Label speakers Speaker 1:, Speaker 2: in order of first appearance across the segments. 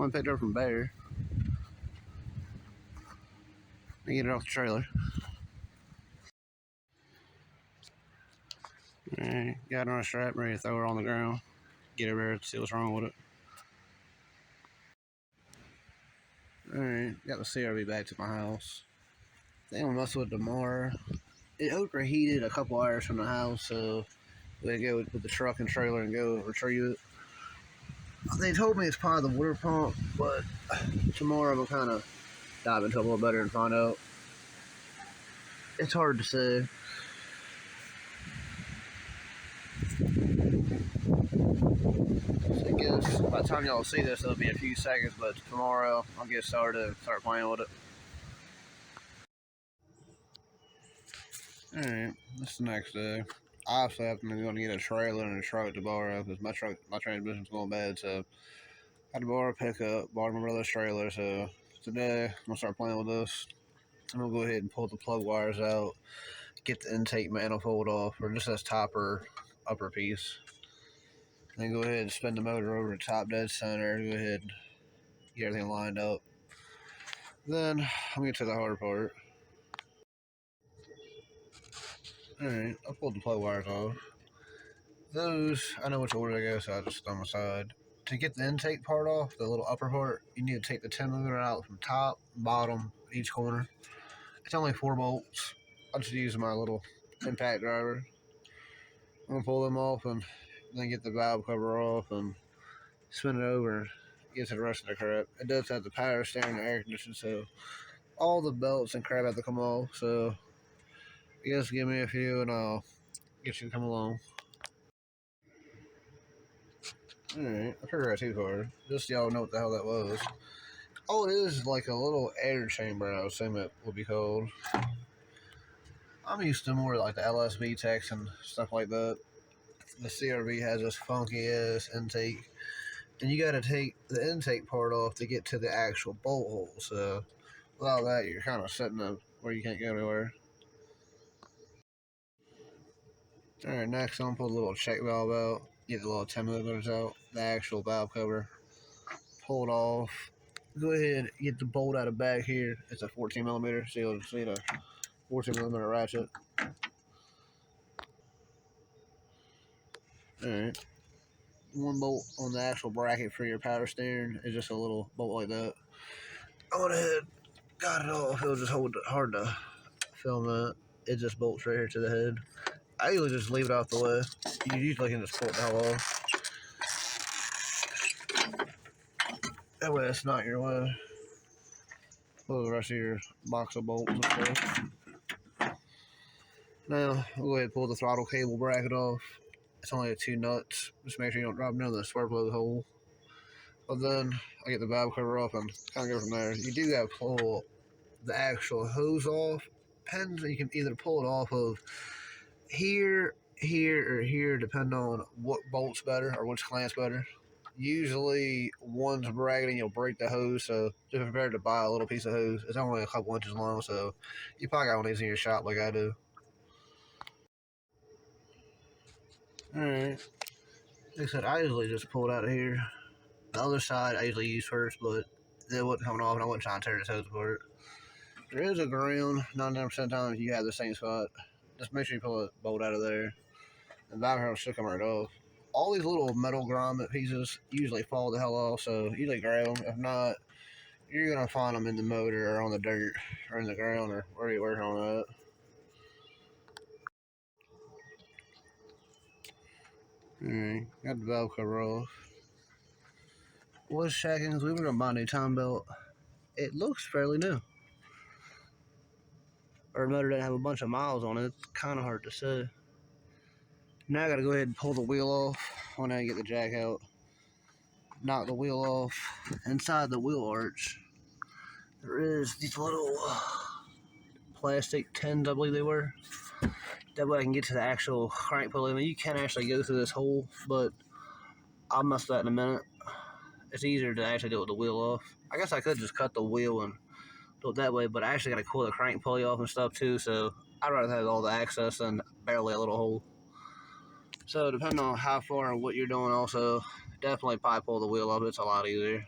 Speaker 1: one I picked up from Bear. I get it off the trailer. Alright, got it on a strap, ready to throw her on the ground. Get over there to see what's wrong with it. Alright, got the CRV back to my house. I think I'm gonna mess with it tomorrow. It overheated a couple hours from the house, so we go with the truck and trailer and go retrieve it. They told me it's probably the water pump, but tomorrow we'll kind of dive into it a little better and find out. It's hard to say. So I guess by the time y'all see this, it'll be a few seconds, but tomorrow I'll get started and start playing with it. Alright, this is the next day. Obviously, I'm going to get a trailer and a truck to borrow because my transmission's going bad, so I had to borrow a pickup, borrow my brother's trailer, so today I'm going to start playing with this. I'm going to go ahead and pull the plug wires out, get the intake manifold off, or just this top or upper piece. Then go ahead and spin the motor over to top dead center, go ahead and get everything lined up. Then I'm going to get to the hard part. Alright, I pulled the plug wires off. Those, I know which order they go, so I just on my side. To get the intake part off, the little upper part, you need to take the 10mm out from top, bottom, each corner. It's only 4 bolts. I'll just use my little impact driver. I'm going to pull them off and then get the valve cover off and spin it over and get to the rest of the crap. It does have the power steering and air conditioning, so all the belts and crap have to come off, so I guess give me a few and I'll get you to come along. Alright, I figured out too far. Just so y'all know what the hell that was. Oh, it is like a little air chamber, I would assume it would be called. I'm used to more like the LSB techs and stuff like that. The CRV has this funky ass intake, and you gotta take the intake part off to get to the actual bolt hole, so without that you're kind of sitting up where you can't go anywhere. Alright, next I'm gonna pull the little check valve out, get the little 10mm out, the actual valve cover, pull it off. Go ahead, get the bolt out of back here. It's a 14mm, so you'll see the 14mm ratchet. Alright. One bolt on the actual bracket for your power steering is just a little bolt like that. I went ahead, got it off. It was just hard to film that. It just bolts right here to the head. I usually just leave it out the way. You usually can just pull it the hell off. That way it's not your way. Pull the rest of your box of bolts and stuff. Now, we'll go ahead and pull the throttle cable bracket off. It's only 2 nuts. Just make sure you don't drop down the spark plug hole. But then, I get the valve cover off and kind of go from there. You do gotta pull the actual hose off. Depends, you can either pull it off of here, here, or here, depending on what bolt's better or which clamp's better. Usually, one's bragging, you'll break the hose, so just prepare to buy a little piece of hose. It's only a couple inches long, so you probably got one of these in your shop like I do. Alright. Like I said, I usually just pull it out of here. The other side I usually use first, but it wasn't coming off and I wasn't trying to tear this hose apart. There is a ground, 99% of the time you have the same spot. Just make sure you pull the bolt out of there. And valve cover should come right off. All these little metal grommet pieces usually fall the hell off, so usually grab them. If not, you're going to find them in the motor or on the dirt or in the ground or where you're working on that. Alright, got the valve cover off. Was checking because we were going to buy a new time belt. It looks fairly new. Our motor didn't have a bunch of miles on it. It's kind of hard to say. Now I got to go ahead and pull the wheel off when I get the jack out. Knock the wheel off. Inside the wheel arch, there is these little plastic tins, I believe they were. That way I can get to the actual crank pulley. I mean, you can actually go through this hole, but I'll mess with that in a minute. It's easier to actually do it with the wheel off. I guess I could just cut the wheel and do it that way, but I actually got to pull the crank pulley off and stuff too, so I'd rather have all the access than barely a little hole. So depending on how far and what you're doing also, definitely probably pull the wheel up. It's a lot easier.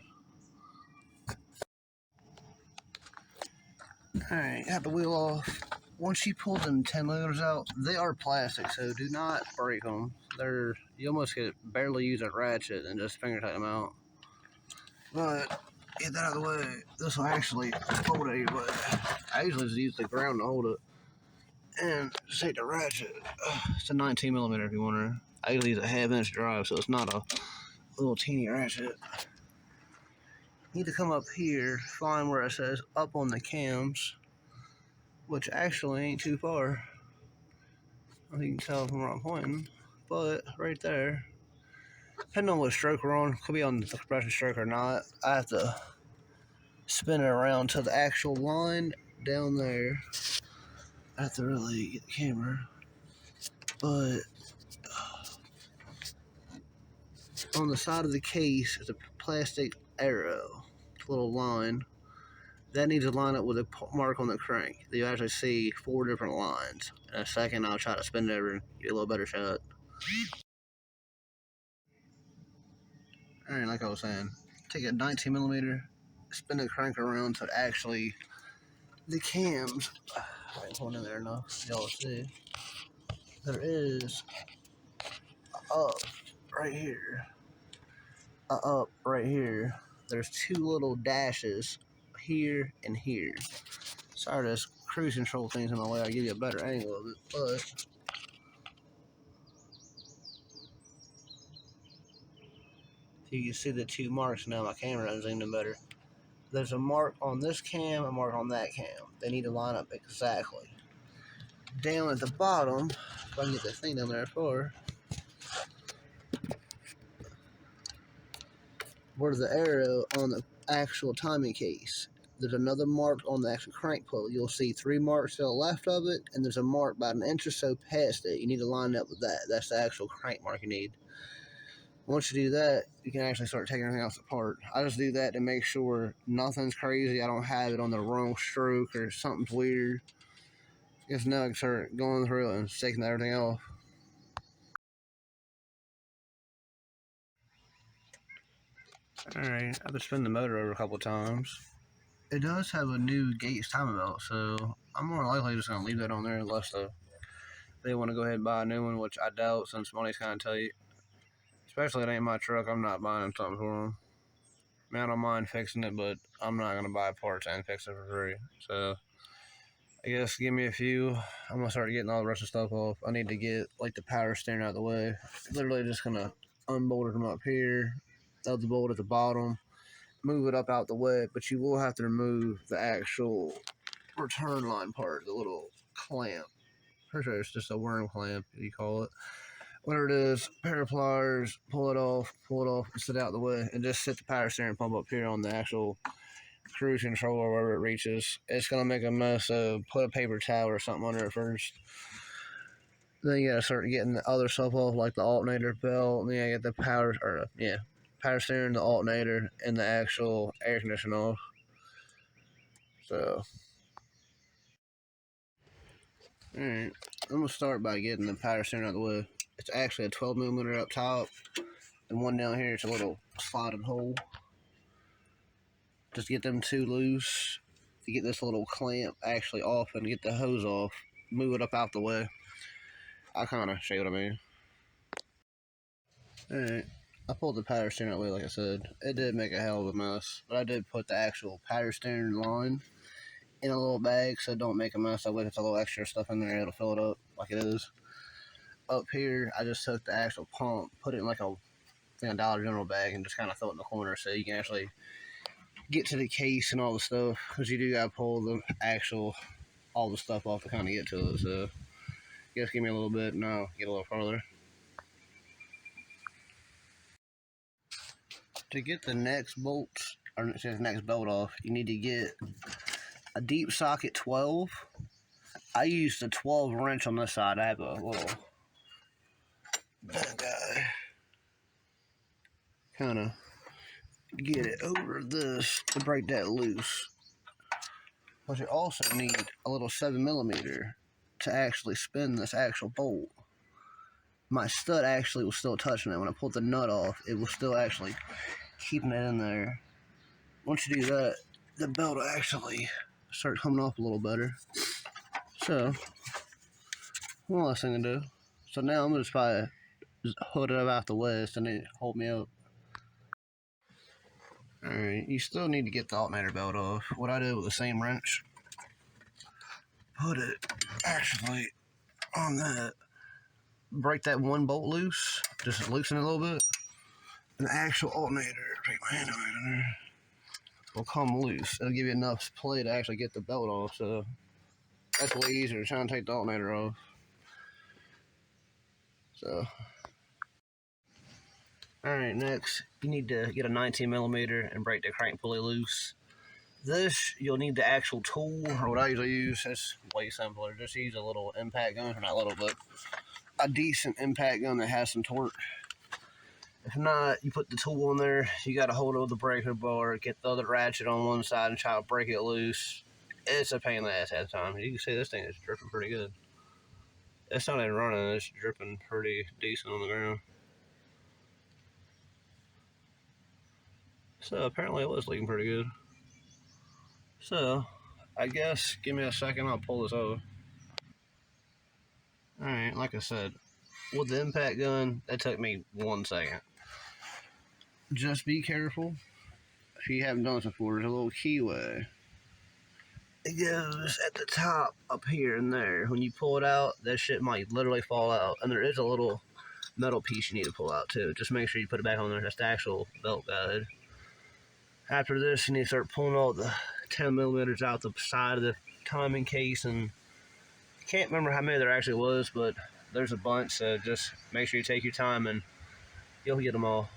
Speaker 1: Alright, got the wheel off. Once you pull them 10-liters out, they are plastic, so do not break them. You almost could barely use a ratchet and just finger tighten them out. But get that out of the way. This will actually hold it anyway. I usually just use the ground to hold it. And just take the ratchet. It's a 19mm if you wonder. I usually use a half-inch drive, so it's not a little teeny ratchet. You need to come up here, find where it says up on the cams, which actually ain't too far. I think you can tell from where I'm pointing, but right there. Depending on what stroke we're on, could be on the compression stroke or not. I have to spin it around to the actual line down there. I have to really get the camera, but on the side of the case is a plastic arrow, little line. That needs to line up with a mark on the crank. You actually see 4 different lines. In a second, I'll try to spin it over and get a little better shot. Alright, like I was saying, take a 19mm, spin the crank around so actually the cams. I ain't pulling in there enough, y'all see. There is a up right here. A up right here. There's 2 little dashes here and here. Sorry, this cruise control thing's in my way. I'll give you a better angle of it, but you can see the 2 marks now. My camera is zoomed in better. There's a mark on this cam, a mark on that cam. They need to line up exactly. Down at the bottom, if I can get this thing down there for, where's the arrow on the actual timing case? There's another mark on the actual crank pulley. You'll see 3 marks to the left of it, and there's a mark about an inch or so past it. You need to line up with that. That's the actual crank mark you need. Once you do that, you can actually start taking everything else apart. I just do that to make sure nothing's crazy. I don't have it on the wrong stroke or something's weird. Just now I can start going through it and taking everything off. Alright, I've been spinning the motor over a couple times. It does have a new Gates timing belt, so I'm more likely just going to leave that on there unless they want to go ahead and buy a new one, which I doubt since money's kind of tight. Especially if it ain't my truck, I'm not buying something for them. I mean, I don't mind fixing it, but I'm not going to buy parts and fix it for free. So, I guess give me a few. I'm going to start getting all the rest of the stuff off. I need to get, like, the power steering out of the way. Literally just going to unbolt them up here, other bolt at the bottom, move it up out the way, but you will have to remove the actual return line part, the little clamp. Pretty sure it's just a worm clamp, you call it. Whatever it is, pair of pliers, pull it off, and sit out of the way, and just sit the power steering pump up here on the actual cruise control or wherever it reaches. It's going to make a mess, so put a paper towel or something under it first. Then you got to start getting the other stuff off, like the alternator belt, and then you get the power steering, the alternator, and the actual air conditioner off. So, alright, I'm going to start by getting the power steering out of the way. It's actually a 12mm up top, and one down here is a little slotted hole. Just get them 2 loose to get this little clamp actually off and get the hose off. Move it up out the way. I'll kind of show you what I mean. Alright, I pulled the power steering out the way like I said. It did make a hell of a mess, but I did put the actual power steering line in a little bag so don't make a mess. That way if it's a little extra stuff in there, it'll fill it up like it is. Up here, I just took the actual pump, put it in like a Dollar General bag and just kind of throw it in the corner so you can actually get to the case and all the stuff, because you do got to pull all the stuff off to kind of get to it. So just give me a little bit and I'll get a little further. To get the next bolt, or the next bolt off, you need to get a deep socket 12. I used the 12 wrench on this side. I have a little guy. Kind of get it over this to break that loose. But you also need a little 7mm to actually spin this actual bolt. My stud actually was still touching it. When I pulled the nut off, it was still actually keeping it in there. Once you do that, the belt will actually start coming off a little better. So, one less thing to do. So now I'm gonna just probably hood it up out the west and then hold me up. Alright, you still need to get the alternator belt off. What I did with the same wrench, put it actually on that, break that one bolt loose, just loosen it a little bit. An actual alternator, take my hand on there, will come loose. It'll give you enough play to actually get the belt off, so that's way easier to try and take the alternator off. So, alright, next, you need to get a 19 millimeter and break the crank pulley loose. This, you'll need the actual tool, or what I usually use. It's way simpler. Just use a little impact gun, or not little, but a decent impact gun that has some torque. If not, you put the tool on there, you got to hold it with the breaker bar, get the other ratchet on one side and try to break it loose. It's a pain in the ass at the time. You can see this thing is dripping pretty good. It's not even running, it's dripping pretty decent on the ground. So apparently it was leaking pretty good. So, I guess, give me a second, I'll pull this over. Alright, like I said, with the impact gun, that took me 1 second. Just be careful. If you haven't done this before, there's a little keyway. It goes at the top up here and there. When you pull it out, that shit might literally fall out. And there is a little metal piece you need to pull out too. Just make sure you put it back on there. That's the actual belt guide. After this, you need to start pulling all the 10 millimeters out the side of the timing case, and I can't remember how many there actually was, but there's a bunch, so just make sure you take your time and you'll get them all.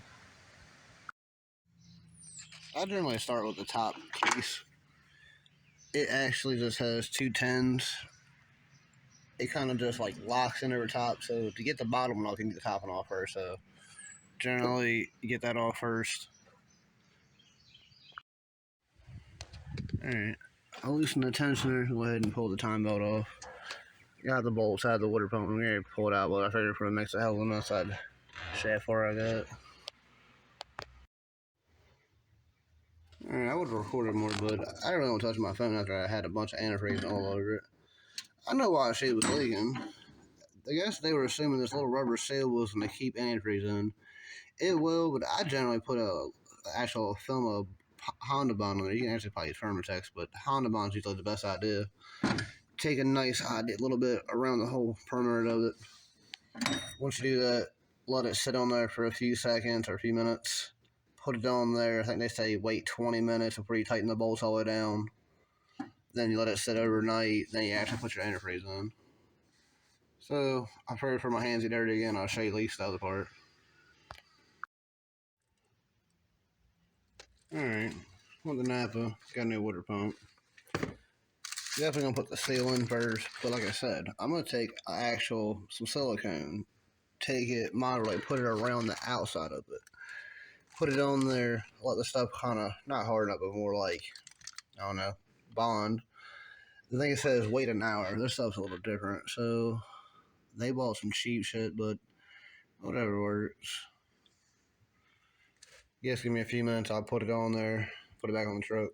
Speaker 1: I generally start with the top case. It actually just has 2 10s. It kind of just like locks in over top, so to get the bottom one off, you can get the top one off first, so generally you get that off first. Alright, I'll loosen the tensioner, go ahead and pull the time belt off. Got the bolts out of the water pump, I'm going to pull it out, but I figured for the next hell of a mess I'd shaft where I got. Alright, I would have recorded more, but I didn't really want to touch my phone after I had a bunch of antifreeze all over it. I know why shit was leaking. I guess they were assuming this little rubber seal was going to keep antifreeze in. It will, but I generally put a actual film of Honda Bond on there. You can actually probably use Thermotex, but Honda Bond's usually the best idea. Take a nice idea, a little bit around the whole perimeter of it. Once you do that, let it sit on there for a few seconds or a few minutes. Put it on there. I think they say wait 20 minutes before you tighten the bolts all the way down. Then you let it sit overnight. Then you actually put your antifreeze in. So, I'm afraid for my hands get dirty again. I'll show you at least the other part. Alright, with the Napa, got a new water pump. Definitely gonna put the seal in first, but like I said, I'm gonna take some silicone, take it, moderate, put it around the outside of it. Put it on there, let the stuff kind of, not harden up, but more like, I don't know, bond. The thing it says wait an hour. This stuff's a little different, so they bought some cheap shit, but whatever works. Yes, give me a few minutes, I'll put it on there, put it back on the truck.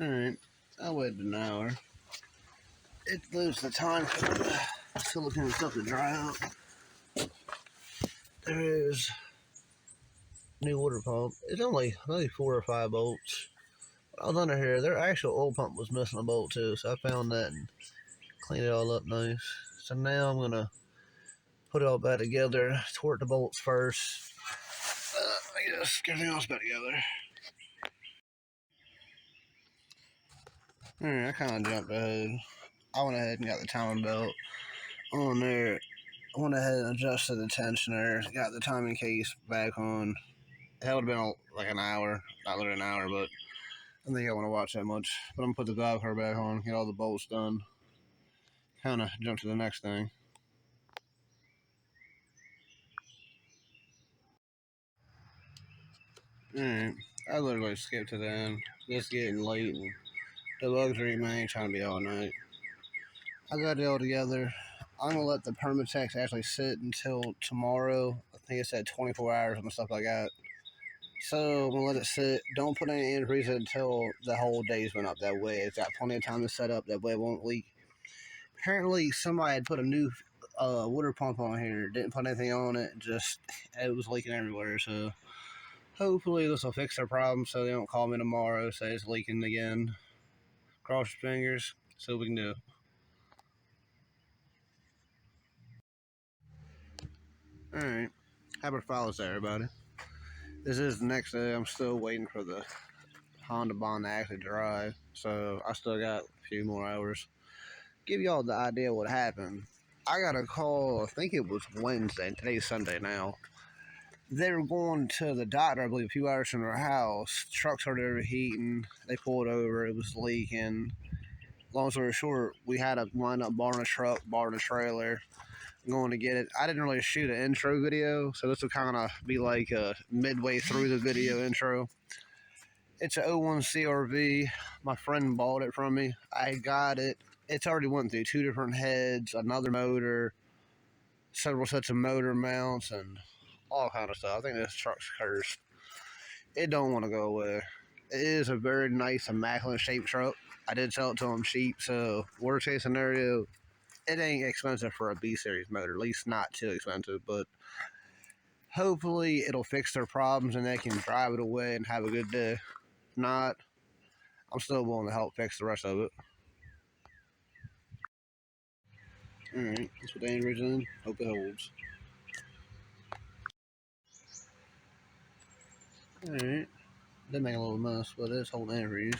Speaker 1: Alright, I waited an hour. It leaves the time for the silicone stuff to dry out. There is new water pump. It's only 4 or 5 bolts. I was under here, their actual oil pump was missing a bolt too, so I found that and cleaned it all up nice. So now I'm gonna put it all back together, torque the bolts first. I guess get everything else back together. Alright, I kind of jumped ahead. I went ahead and got the timing belt on there. I went ahead and adjusted the tensioner, got the timing case back on. It would have been like an hour, not literally an hour, but I don't think I want to watch that much. But I'm going to put the valve cover back on, get all the bolts done. Kind of jump to the next thing. Alright, I literally skipped to the end. It's getting late and the luxury man ain't trying to be all night. I got it all together. I'm going to let the Permatex actually sit until tomorrow. I think it said 24 hours and stuff like that. So I'm gonna let it sit. Don't put any antifreeze until the whole day's been up. That way, it's got plenty of time to set up. That way, it won't leak. Apparently, somebody had put a new water pump on here. Didn't put anything on it. Just it was leaking everywhere. So hopefully, this will fix their problem. So they don't call me tomorrow. Say it's leaking again. Cross your fingers. See what we can do. All right. Happy Father's Day, everybody. This is the next day. I'm still waiting for the Honda Bond to actually dry. So I still got a few more hours. Give y'all the idea what happened. I got a call, I think it was Wednesday, today's Sunday now. They were going to the doctor, I believe, a few hours from their house. The truck started overheating. They pulled over, it was leaking. Long story short, we had to wind up borrowing a truck, borrowing a trailer, going to get it. I didn't really shoot an intro video, so this will kind of be like midway through the video intro. It's an '01 CRV. My friend bought it from me. I got it. It's already went through 2 different heads, another motor, several sets of motor mounts, and all kind of stuff. I think this truck's cursed. It don't want to go away. It is a very nice, immaculate shaped truck. I did sell it to him cheap, so worst case scenario, it ain't expensive for a B series motor. At least not too expensive, but hopefully it'll fix their problems and they can drive it away and have a good day. If not, I'm still willing to help fix the rest of it. Alright, let's put the antifreeze in. Hope it holds. Alright. Did make a little mess, but it's holding antifreeze.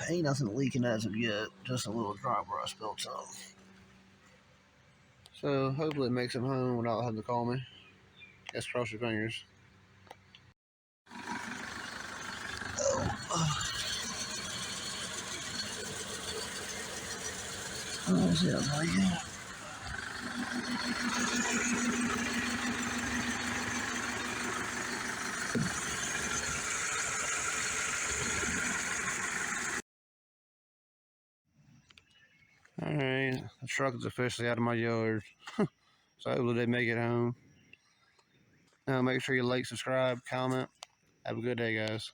Speaker 1: Ain't nothing leaking as of yet. Just a little drop where I spilled some. So hopefully it makes it home without having to call me. Guess cross your fingers. Oh, see, that's how you. Alright, the truck is officially out of my yard. So hopefully they make it home. Now make sure you like, subscribe, comment. Have a good day, guys.